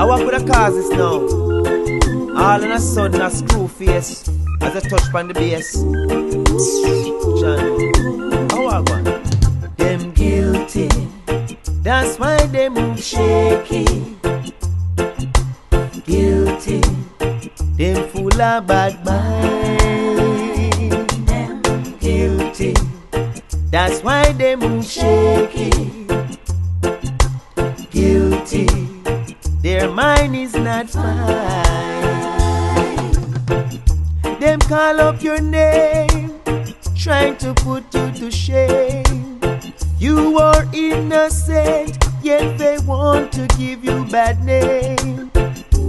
I walk with a cause this now. All in a sudden a screw face as I touch on the bass. John, how I go? Them guilty, that's why they move shaky. Guilty, them full of bad mind. Them guilty, that's why they move shaky. Guilty, their mind is not fine. Them call up your name, trying to put you to shame. You are innocent, yet they want to give you bad name.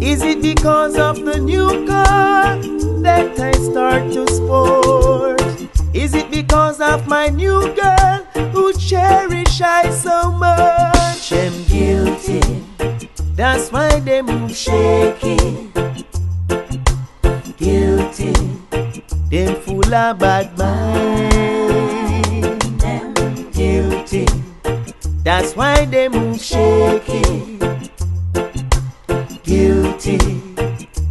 Is it because of the new car that I start to sport? Is it because of my new girl who cherish I so much? Them guilty, that's why they move shaky. Guilty, them full of bad mind. Them guilty, that's why they move shaky. Guilty,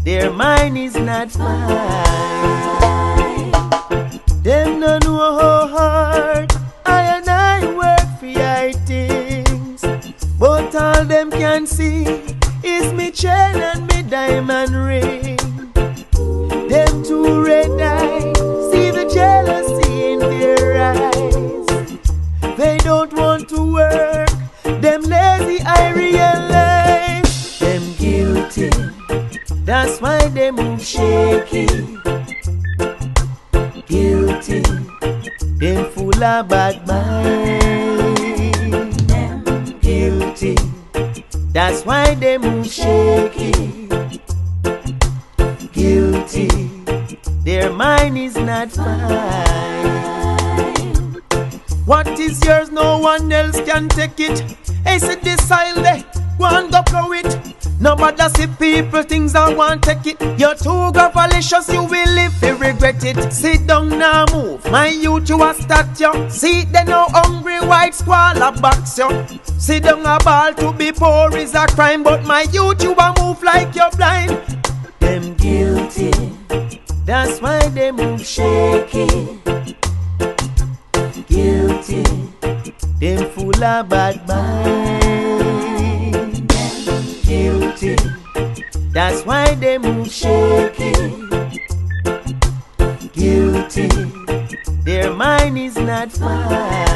their mind is not fine. Them no know how hard I and I work for your things, but all them can see is me chain and me diamond ring. Them two red eyes see the jealousy in their eyes. They don't want to work, them lazy I realize. Them guilty, that's why they move shaky. Guilty, them full of bad mind. Them guilty, that's why they move shaky. Guilty, their mind is not fine. What is yours, no one else can take it. Hey, sit this silent, go and go blow it. No matter see people, things I want take it. You're too gravelicious, you will live to regret it. Sit down now, move, my youth you a statue. See they no hungry white squall box you. Sit down a ball to be poor is a crime, but my youth you a move like you're blind. Them guilty, that's why they move shaky. Guilty, them full of bad mind. Them guilty, that's why they move shaky. Guilty, their mind is not fine.